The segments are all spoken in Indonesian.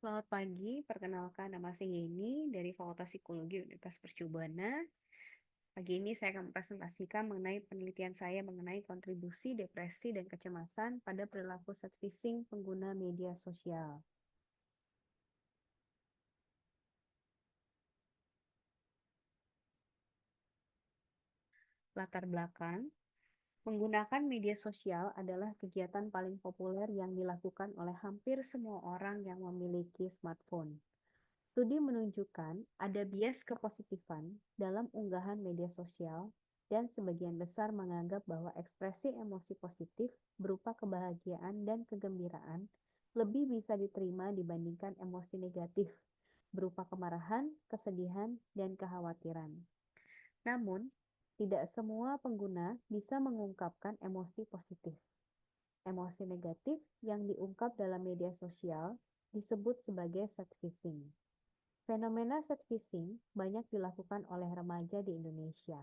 Selamat pagi, perkenalkan nama saya Yeni dari Fakultas Psikologi Universitas Percubana. Pagi ini saya akan mempresentasikan mengenai penelitian saya mengenai kontribusi depresi dan kecemasan pada perilaku set phishing pengguna media sosial. Latar belakang, menggunakan media sosial adalah kegiatan paling populer yang dilakukan oleh hampir semua orang yang memiliki smartphone. Studi menunjukkan ada bias kepositifan dalam unggahan media sosial dan sebagian besar menganggap bahwa ekspresi emosi positif berupa kebahagiaan dan kegembiraan lebih bisa diterima dibandingkan emosi negatif berupa kemarahan, kesedihan, dan kekhawatiran. Namun, tidak semua pengguna bisa mengungkapkan emosi positif. Emosi negatif yang diungkap dalam media sosial disebut sebagai set phishing. Fenomena set phishing banyak dilakukan oleh remaja di Indonesia.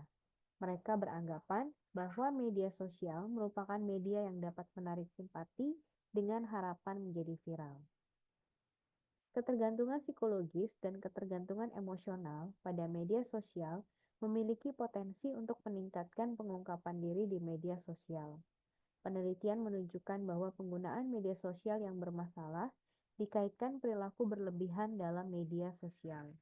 Mereka beranggapan bahwa media sosial merupakan media yang dapat menarik simpati dengan harapan menjadi viral. Ketergantungan psikologis dan ketergantungan emosional pada media sosial memiliki potensi untuk meningkatkan pengungkapan diri di media sosial. Penelitian menunjukkan bahwa penggunaan media sosial yang bermasalah dikaitkan perilaku berlebihan dalam media sosial.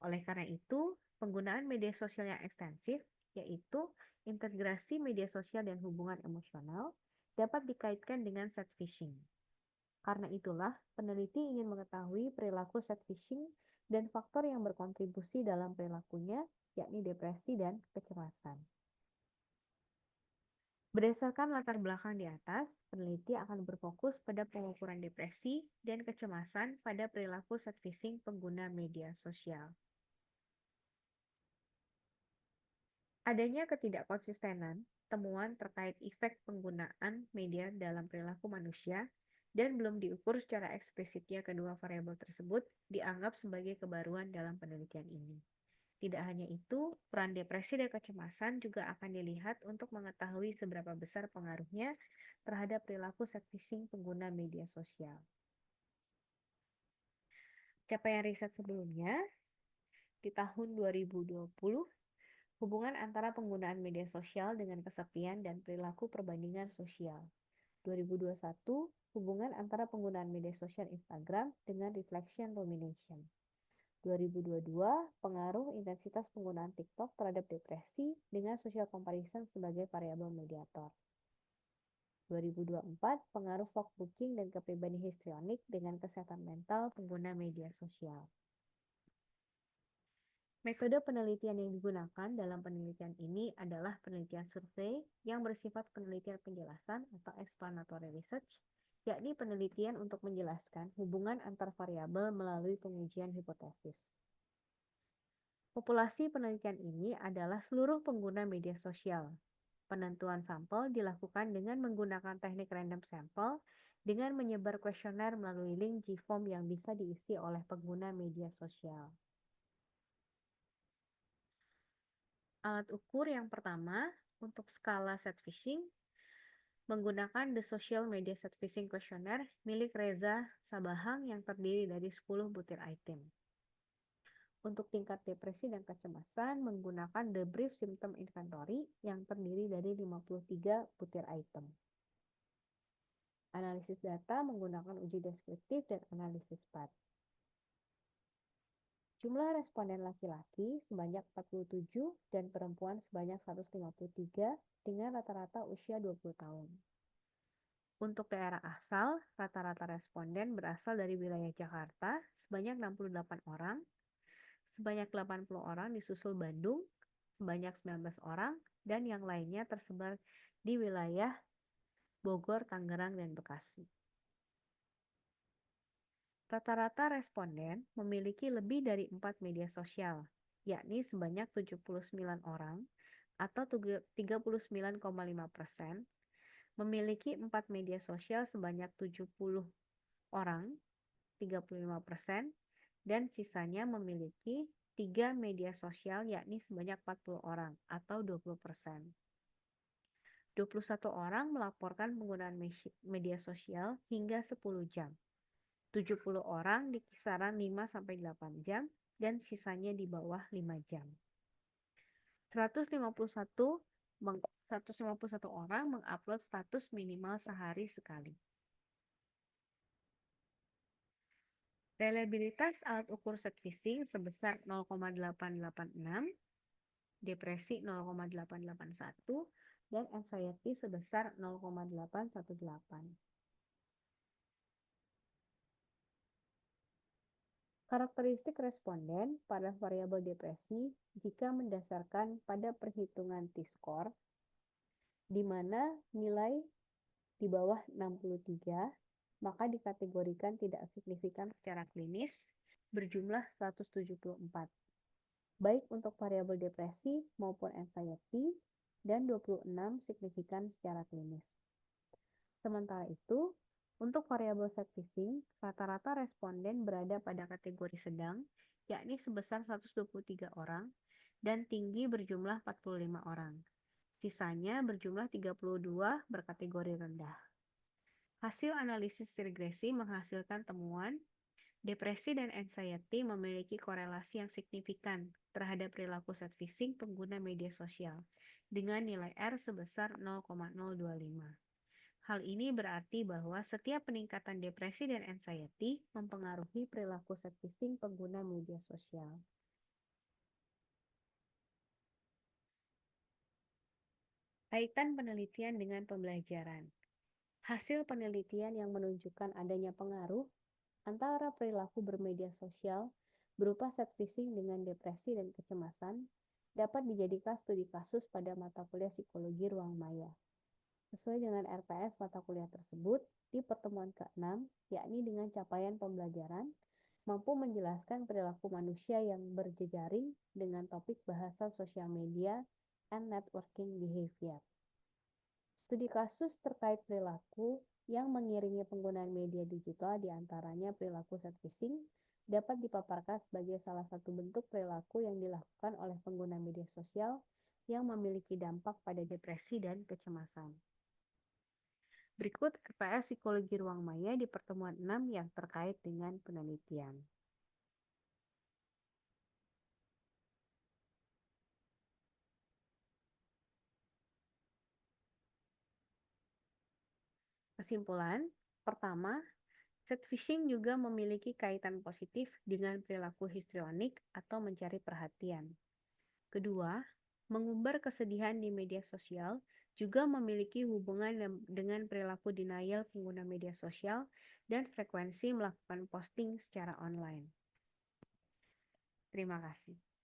Oleh karena itu, penggunaan media sosial yang ekstensif, yaitu integrasi media sosial dan hubungan emosional, dapat dikaitkan dengan set phishing. Karena itulah, peneliti ingin mengetahui perilaku set phishing dan faktor yang berkontribusi dalam perilakunya, yakni depresi dan kecemasan. Berdasarkan latar belakang di atas, peneliti akan berfokus pada pengukuran depresi dan kecemasan pada perilaku set phishing pengguna media sosial. Adanya ketidakkonsistenan temuan terkait efek penggunaan media dalam perilaku manusia dan belum diukur secara eksplisitnya kedua variabel tersebut dianggap sebagai kebaruan dalam penelitian ini. Tidak hanya itu, peran depresi dan kecemasan juga akan dilihat untuk mengetahui seberapa besar pengaruhnya terhadap perilaku set phishing pengguna media sosial. Capaian riset sebelumnya, di tahun 2020, hubungan antara penggunaan media sosial dengan kesepian dan perilaku perbandingan sosial. 2021, hubungan antara penggunaan media sosial Instagram dengan reflection rumination. 2022, pengaruh intensitas penggunaan TikTok terhadap depresi dengan social comparison sebagai variabel mediator. 2024, pengaruh fog booking dan kepribadian histrionik dengan kesehatan mental pengguna media sosial. Metode penelitian yang digunakan dalam penelitian ini adalah penelitian survei yang bersifat penelitian penjelasan atau explanatory research, yakni penelitian untuk menjelaskan hubungan antar variabel melalui pengujian hipotesis. Populasi penelitian ini adalah seluruh pengguna media sosial. Penentuan sampel dilakukan dengan menggunakan teknik random sample dengan menyebar kuesioner melalui link Gform yang bisa diisi oleh pengguna media sosial. Alat ukur yang pertama untuk skala set phishing menggunakan The Social Media Set Phishing Questionnaire milik Reza Sabahang yang terdiri dari 10 butir item. Untuk tingkat depresi dan kecemasan menggunakan The Brief Symptom Inventory yang terdiri dari 53 butir item. Analisis data menggunakan uji deskriptif dan analisis SPAT. Jumlah responden laki-laki sebanyak 47 dan perempuan sebanyak 153 dengan rata-rata usia 20 tahun. Untuk daerah asal, rata-rata responden berasal dari wilayah Jakarta sebanyak 68 orang, sebanyak 80 orang disusul Bandung, sebanyak 19 orang, dan yang lainnya tersebar di wilayah Bogor, Tangerang, dan Bekasi. Rata-rata responden memiliki lebih dari 4 media sosial, yakni sebanyak 79 orang atau 39,5%, memiliki 4 media sosial sebanyak 70 orang, 35%, dan sisanya memiliki 3 media sosial yakni sebanyak 40 orang atau 20%. 21 orang melaporkan penggunaan media sosial hingga 10 jam. 70 orang di kisaran 5-8 jam, dan sisanya di bawah 5 jam. 151 151 orang mengupload status minimal sehari sekali. Reliabilitas alat ukur set phishing sebesar 0,886, depresi 0,881, dan anxiety sebesar 0,818. Karakteristik responden pada variabel depresi jika mendasarkan pada perhitungan T-score, di mana nilai di bawah 63, maka dikategorikan tidak signifikan secara klinis, berjumlah 174, baik untuk variabel depresi maupun anxiety, dan 26 signifikan secara klinis. Sementara itu, untuk variabel set phishing, rata-rata responden berada pada kategori sedang, yakni sebesar 123 orang, dan tinggi berjumlah 45 orang. Sisanya berjumlah 32 berkategori rendah. Hasil analisis regresi menghasilkan temuan depresi dan anxiety memiliki korelasi yang signifikan terhadap perilaku set phishing pengguna media sosial dengan nilai R sebesar 0,025. Hal ini berarti bahwa setiap peningkatan depresi dan anxiety mempengaruhi perilaku set phishing pengguna media sosial. Kaitan penelitian dengan pembelajaran. Hasil penelitian yang menunjukkan adanya pengaruh antara perilaku bermedia sosial berupa set phishing dengan depresi dan kecemasan dapat dijadikan studi kasus pada mata kuliah psikologi ruang maya. Sesuai dengan RPS mata kuliah tersebut, di pertemuan ke-6, yakni dengan capaian pembelajaran, mampu menjelaskan perilaku manusia yang berjejaring dengan topik bahasa sosial media and networking behavior. Studi kasus terkait perilaku yang mengiringi penggunaan media digital diantaranya perilaku set phishing dapat dipaparkan sebagai salah satu bentuk perilaku yang dilakukan oleh pengguna media sosial yang memiliki dampak pada depresi dan kecemasan. Berikut RPS Psikologi Ruang Maya di pertemuan 6 yang terkait dengan penelitian. Kesimpulan, pertama, set phishing juga memiliki kaitan positif dengan perilaku histrionik atau mencari perhatian. Kedua, mengumbar kesedihan di media sosial juga memiliki hubungan dengan perilaku denial pengguna media sosial dan frekuensi melakukan posting secara online. Terima kasih.